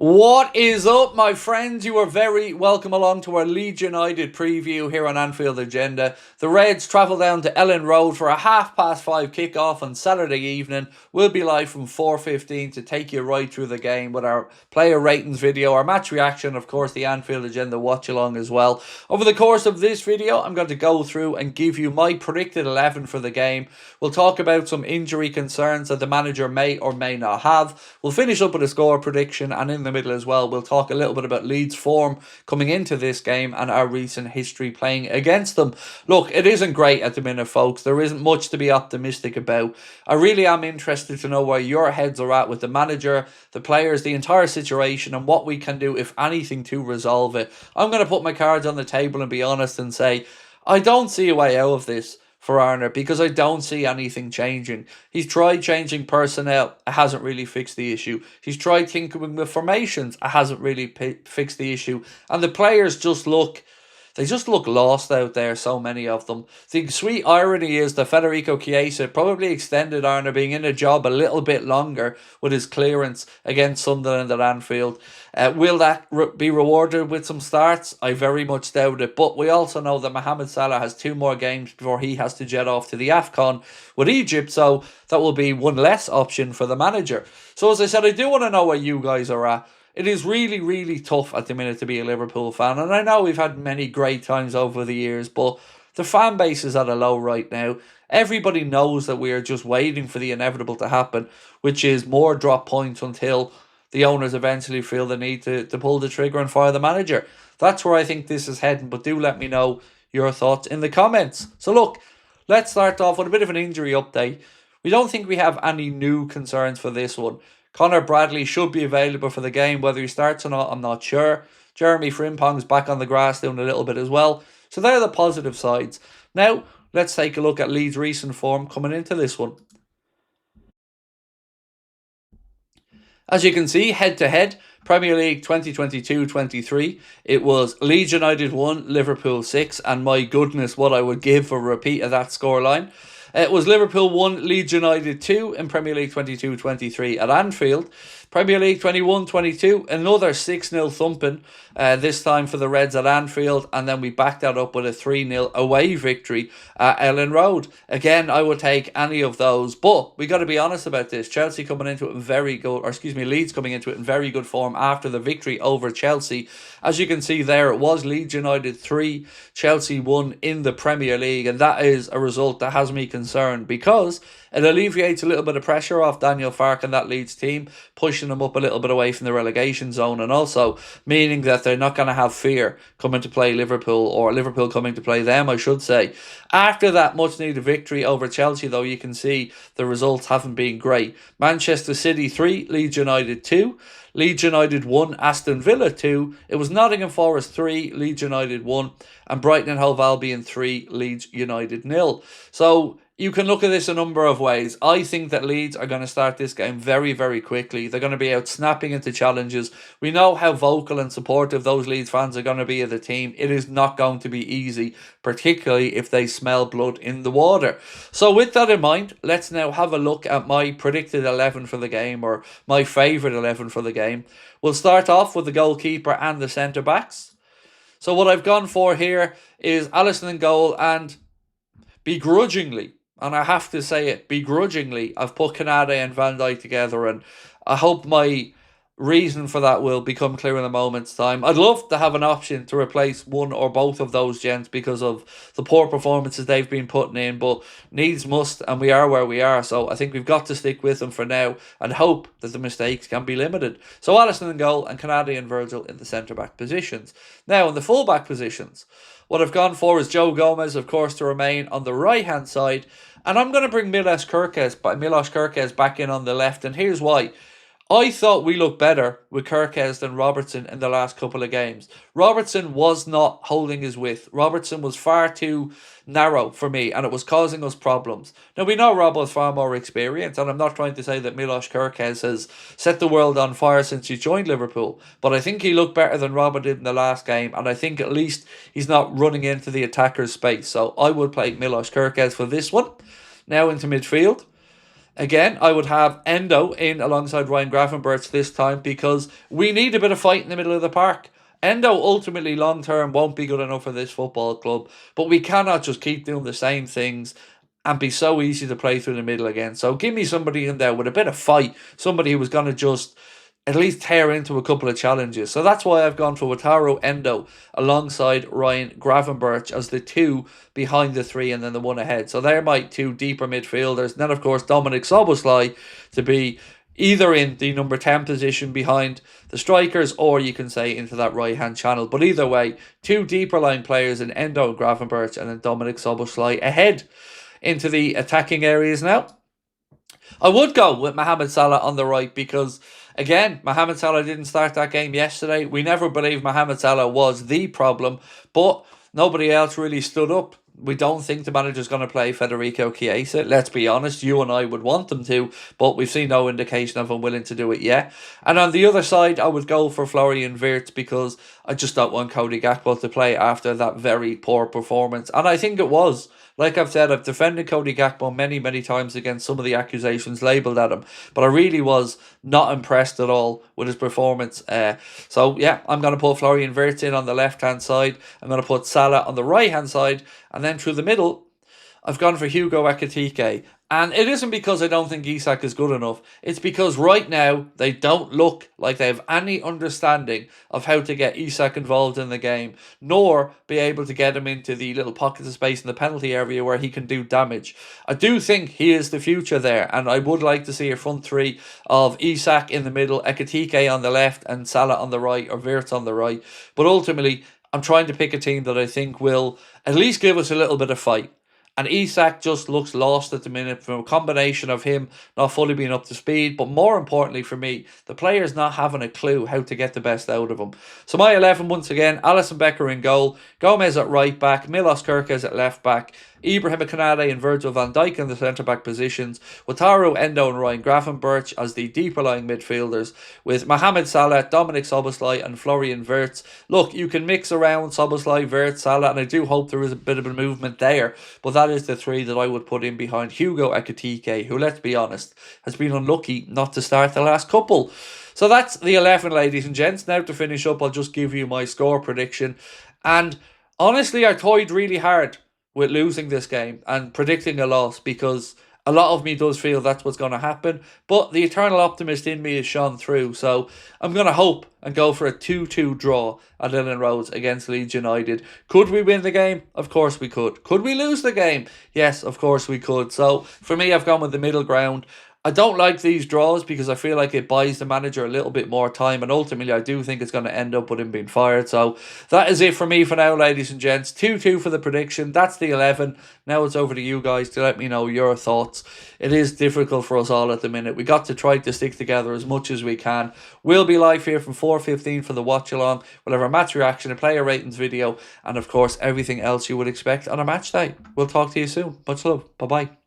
What is up, my friends? You are very welcome along to our Leeds United preview here on Anfield Agenda. The Reds travel down to Ellen Road for a 5:30 kickoff on Saturday evening. We'll be live from 4:15 to take you right through the game with our player ratings video, our match reaction, of course, the Anfield Agenda watch along as well. Over the course of this video, I'm going to go through and give you my predicted 11 for the game. We'll talk about some injury concerns that the manager may or may not have. We'll finish up with a score prediction, and in the middle as well, we'll talk a little bit about Leeds' form coming into this game and our recent history playing against them. Look, it isn't great at the minute, folks. There isn't much to be optimistic about. I really am interested to know where your heads are at with the manager, the players, the entire situation, and what we can do, if anything, to resolve it. I'm going to put my cards on the table and be honest and say, I don't see a way out of this for Arner, because I don't see anything changing. He's tried changing personnel, it hasn't really fixed the issue. He's tried tinkering with formations, it hasn't really fixed the issue. And the players just look lost out there, so many of them. The sweet irony is that Federico Chiesa probably extended Arner being in a job a little bit longer with his clearance against Sunderland at Anfield. Will that be rewarded with some starts? I very much doubt it. But we also know that Mohamed Salah has 2 more games before he has to jet off to the AFCON with Egypt, so that will be one less option for the manager. So as I said, I do want to know where you guys are at. It is really, really tough at the minute to be a Liverpool fan. And I know we've had many great times over the years, but the fan base is at a low right now. Everybody knows that we are just waiting for the inevitable to happen, which is more drop points until the owners eventually feel the need to pull the trigger and fire the manager. That's where I think this is heading, but do let me know your thoughts in the comments. So look, let's start off with a bit of an injury update. We don't think we have any new concerns for this one. Connor Bradley should be available for the game. Whether he starts or not, I'm not sure. Jeremy Frimpong's back on the grass doing a little bit as well. So they're the positive sides. Now, let's take a look at Leeds' recent form coming into this one. As you can see, head-to-head, Premier League 2022-23, it was Leeds United 1, Liverpool 6, and my goodness, what I would give for a repeat of that scoreline. It was Liverpool 1, Leeds United 2 in Premier League 22-23 at Anfield. Premier League 21-22, another 6-0 thumping, this time for the Reds at Anfield, and then we backed that up with a 3-0 away victory at Ellen Road. Again, I would take any of those, but we got to be honest about this. Chelsea coming into it in very good, Leeds coming into it in very good form after the victory over Chelsea. As you can see there, it was Leeds United 3, Chelsea 1 in the Premier League, and that is a result that has me concerned because it alleviates a little bit of pressure off Daniel Farke and that Leeds team, pushing them up a little bit away from the relegation zone, and also meaning that they're not going to have fear coming to play Liverpool, or Liverpool coming to play them, I should say. After that much needed victory over Chelsea, though, you can see the results haven't been great. Manchester City 3, Leeds United 2. Leeds United 1, Aston Villa 2. It was Nottingham Forest 3, Leeds United 1. And Brighton and Hove Albion 3, Leeds United 0. So you can look at this a number of ways. I think that Leeds are going to start this game very, very quickly. They're going to be out snapping into challenges. We know how vocal and supportive those Leeds fans are going to be of the team. It is not going to be easy, particularly if they smell blood in the water. So with that in mind, let's now have a look at my predicted 11 for the game, or my favourite 11 for the game. We'll start off with the goalkeeper and the centre-backs. So what I've gone for here is Alisson in goal, and begrudgingly, and I have to say it, begrudgingly, I've put Canade and Van Dijk together, and I hope my reason for that will become clear in a moment's time. I'd love to have an option to replace one or both of those gents because of the poor performances they've been putting in, but needs must, and we are where we are, so I think we've got to stick with them for now and hope that the mistakes can be limited. So Alisson in goal and Canade and Virgil in the centre-back positions. Now, in the full-back positions, what I've gone for is Joe Gomez, of course, to remain on the right-hand side. And I'm going to bring Milos Kerkez back in on the left. And here's why. I thought we looked better with Kerkez than Robertson in the last couple of games. Robertson was not holding his width. Robertson was far too narrow for me, and it was causing us problems. Now, we know Rob has far more experience, and I'm not trying to say that Milos Kerkez has set the world on fire since he joined Liverpool, but I think he looked better than Robert did in the last game, and I think at least he's not running into the attacker's space. So I would play Milos Kerkez for this one. Now into midfield. Again, I would have Endo in alongside Ryan Gravenberch this time because we need a bit of fight in the middle of the park. Endo ultimately long term won't be good enough for this football club, but we cannot just keep doing the same things and be so easy to play through the middle again. So give me somebody in there with a bit of fight, somebody who was going to just at least tear into a couple of challenges. So that's why I've gone for Wataru Endo alongside Ryan Gravenberch as the two behind the three and then the one ahead. So they're my two deeper midfielders. And then, of course, Dominic Szoboszlai to be either in the number 10 position behind the strikers or you can say into that right-hand channel. But either way, two deeper line players in Endo and Gravenberch and then Dominic Szoboszlai ahead into the attacking areas now. I would go with Mohamed Salah on the right because, again, Mohamed Salah didn't start that game yesterday. We never believed Mohamed Salah was the problem, but nobody else really stood up. We don't think the manager's going to play Federico Chiesa. Let's be honest, you and I would want them to, but we've seen no indication of him willing to do it yet. And on the other side, I would go for Florian Wirtz because I just don't want Cody Gakpo to play after that very poor performance. And I think it was. Like I've said, I've defended Cody Gakpo many, many times against some of the accusations labelled at him, but I really was not impressed at all with his performance. So, yeah, I'm going to put Florian Wirtz in on the left-hand side. I'm going to put Salah on the right-hand side, and then through the middle, I've gone for Hugo Ekitike. And it isn't because I don't think Isak is good enough. It's because right now they don't look like they have any understanding of how to get Isak involved in the game, nor be able to get him into the little pockets of space in the penalty area where he can do damage. I do think he is the future there, and I would like to see a front three of Isak in the middle, Ekitike on the left, and Salah on the right, or Wirtz on the right. But ultimately, I'm trying to pick a team that I think will at least give us a little bit of fight. And Isak just looks lost at the minute from a combination of him not fully being up to speed, but more importantly for me, the players not having a clue how to get the best out of him. So my 11 once again, Alisson Becker in goal, Gomez at right back, Milos Kerkez at left back, Ibrahim Konate and Virgil van Dijk in the centre-back positions, Wataru Endo and Ryan Gravenberch as the deeper-lying midfielders, with Mohamed Salah, Dominic Szoboszlai and Florian Wirtz. Look, you can mix around Szoboszlai, Wirtz, Salah, and I do hope there is a bit of a movement there, but that is the three that I would put in behind Hugo Ekitike, who, let's be honest, has been unlucky not to start the last couple. So that's the 11, ladies and gents. Now to finish up, I'll just give you my score prediction. And honestly, I toyed really hard with losing this game and predicting a loss because a lot of me does feel that's what's going to happen. But the eternal optimist in me is shone through. So I'm going to hope and go for a 2-2 draw at Elland Road against Leeds United. Could we win the game? Of course we could. Could we lose the game? Yes, of course we could. So for me, I've gone with the middle ground. I don't like these draws because I feel like it buys the manager a little bit more time, and ultimately I do think it's going to end up with him being fired. So that is it for me for now, ladies and gents. 2-2 for the prediction. That's the 11. Now it's over to you guys to let me know your thoughts. It is difficult for us all at the minute. We got to try to stick together as much as we can. We'll be live here from 4:15 for the watch along. We'll have our match reaction, a player ratings video, and of course everything else you would expect on a match day. We'll talk to you soon. Much love. Bye-bye.